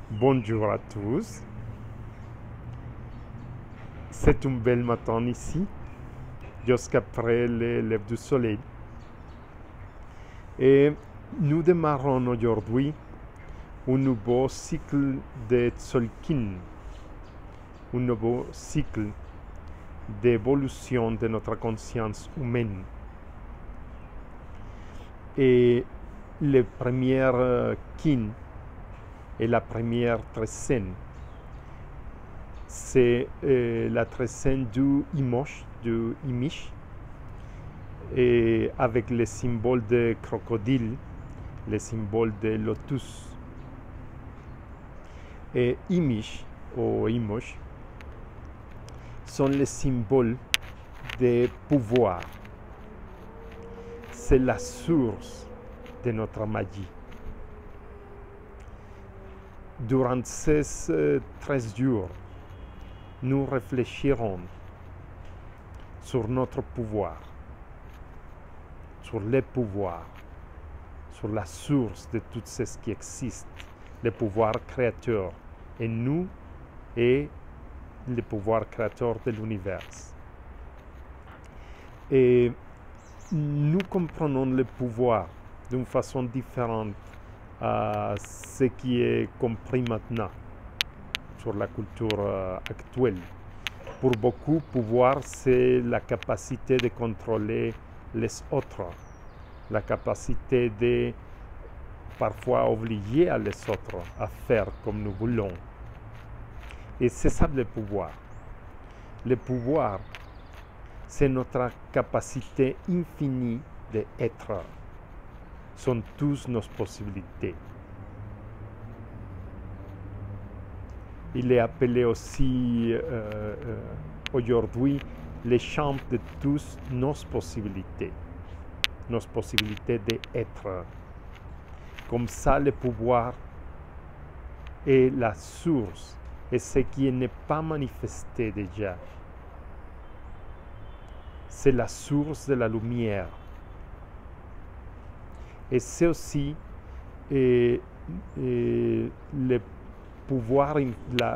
Bonjour à tous. C'est un bel matin ici, jusqu'après le lever du soleil. Et nous démarrons aujourd'hui un nouveau cycle de Tzolk'in, un nouveau cycle d'évolution de notre conscience humaine. Et le premier kin et la première trécène, c'est la trécène du Imish, et avec le symbole de crocodile, le symbole de lotus. Et Imish ou Imosh sont les symboles de pouvoir. C'est la source de notre magie. Durant ces 13 jours, nous réfléchirons sur notre pouvoir, sur les pouvoirs, sur la source de tout ce qui existe, le pouvoir créateur en nous et le pouvoir créateur de l'univers. Et nous comprenons le pouvoir d'une façon différente à ce qui est compris maintenant sur la culture actuelle. Pour beaucoup, pouvoir, c'est la capacité de contrôler les autres, la capacité de parfois obliger à les autres à faire comme nous voulons. Et c'est ça le pouvoir. Le pouvoir, c'est notre capacité infinie d'être. Sont tous nos possibilités. Il est appelé aussi aujourd'hui le champ de toutes nos possibilités d'être. Comme ça, le pouvoir est la source et ce qui n'est pas manifesté déjà. C'est la source de la lumière. Et c'est aussi le pouvoir,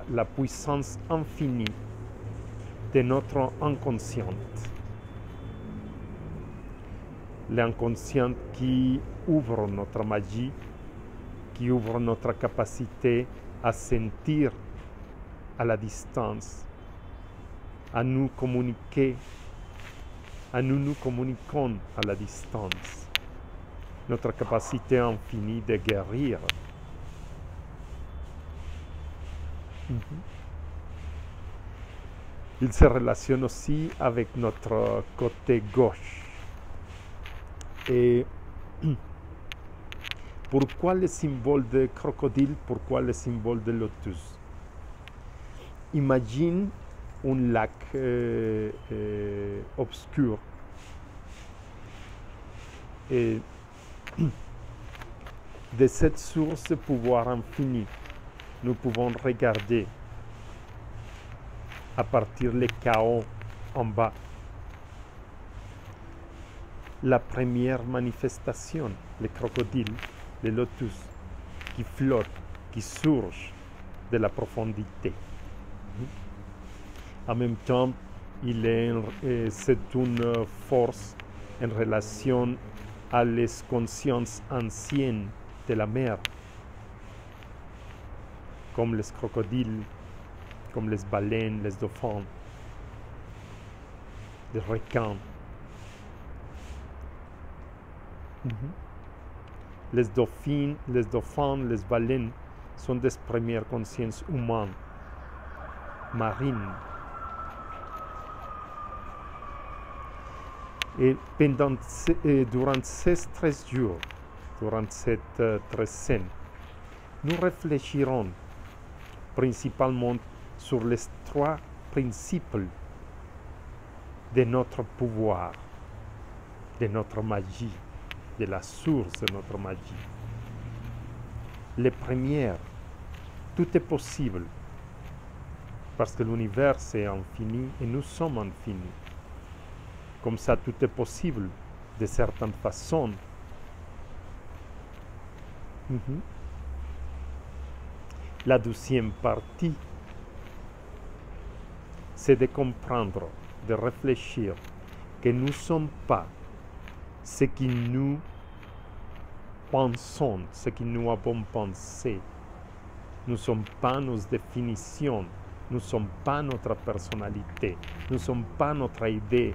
la puissance infinie de notre inconscient. L'inconscient qui ouvre notre magie, qui ouvre notre capacité à sentir à la distance, à nous communiquer, nous communiquons à la distance. Notre capacité infinie de guérir. Il se relationne aussi avec notre côté gauche. Et pourquoi le symbole de crocodile? Pourquoi le symbole de lotus? Imagine un lac obscur. Et de cette source de pouvoir infini, nous pouvons regarder à partir du chaos en bas. La première manifestation, le crocodile, le lotus, qui flotte, qui surge de la profondité. En même temps, c'est une force en relation à les consciences anciennes de la mer, comme les crocodiles, comme les baleines, les dauphins, les requins. Les dauphins, les baleines sont des premières consciences humaines, marines. Et durant ces 13 jours, durant cette trécène, nous réfléchirons principalement sur les 3 principes de notre pouvoir, de notre magie, de la source de notre magie. Le premier, tout est possible, parce que l'univers est infini et nous sommes infinis. Comme ça, tout est possible de certaines façons. La deuxième partie, c'est de comprendre, de réfléchir que nous ne sommes pas ce que nous pensons, ce que nous avons pensé. Nous ne sommes pas nos définitions, nous ne sommes pas notre personnalité, nous ne sommes pas notre idée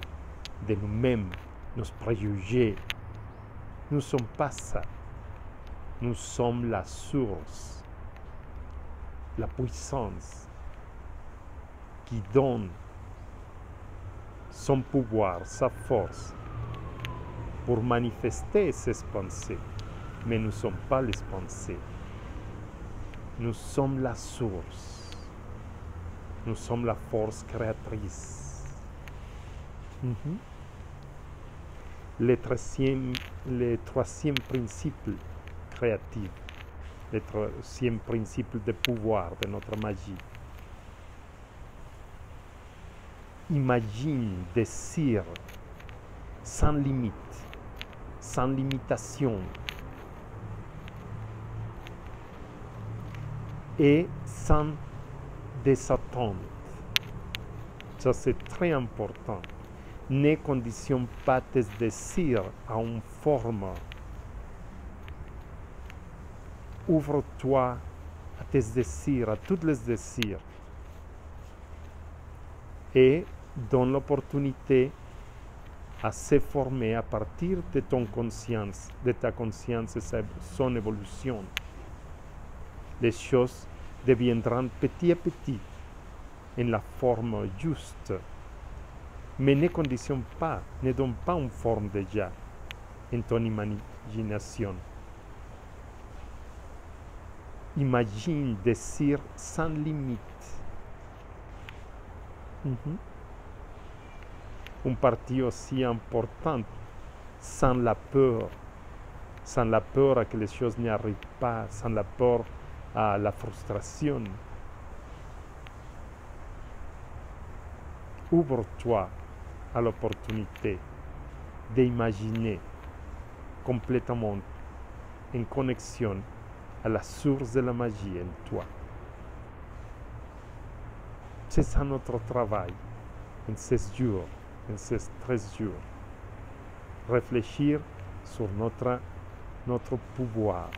de nous-mêmes, nos préjugés. Nous ne sommes pas ça. Nous sommes la source, la puissance qui donne son pouvoir, sa force pour manifester ces pensées. Mais nous ne sommes pas les pensées. Nous sommes la source. Nous sommes la force créatrice. Le troisième principe créatif, le troisième principe de pouvoir de notre magie. Imagine, désir, sans limite, sans limitation et sans désattente. Ça, c'est très important. Ne conditionne pas tes désirs à une forme. Ouvre-toi à tes désirs, à tous les désirs. Et donne l'opportunité à se former à partir de ton conscience, de ta conscience et son évolution. Les choses deviendront petit à petit en la forme juste. Mais ne conditionne pas, ne donne pas une forme déjà en ton imagination. Imagine, désir sans limite. Une partie aussi importante, sans la peur à que les choses n'y arrivent pas, sans la peur à la frustration. Ouvre-toi à l'opportunité d'imaginer complètement en connexion à la source de la magie en toi. C'est ça notre travail en ces jours, en ces 13 jours. Réfléchir sur notre pouvoir.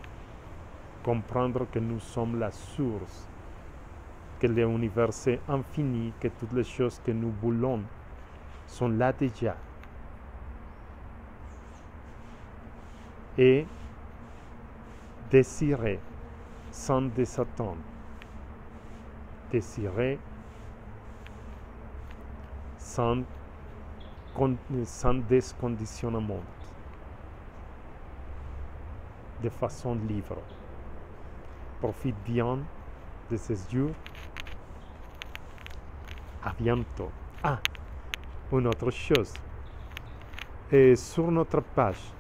Comprendre que nous sommes la source, que l'univers est infini, que toutes les choses que nous voulons sont là déjà. Et désirer sans désattendre. Désirer sans déconditionnement, de façon libre. Profite bien de ces jours. À bientôt. Une autre chose. Et sur notre page,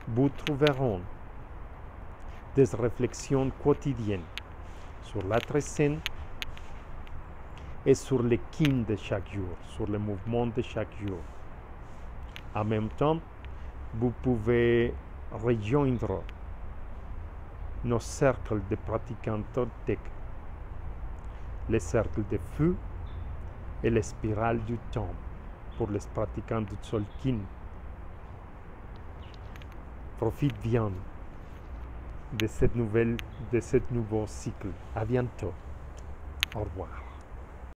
vous trouverez des réflexions quotidiennes sur la scène et sur les kin de chaque jour, sur le mouvement de chaque jour. En même temps, vous pouvez rejoindre nos cercles de pratiquants Toltec, les cercles de feu et les spirales du temps pour les pratiquants du Tzolk'in. Profite bien de ce nouveau cycle. À bientôt. Au revoir.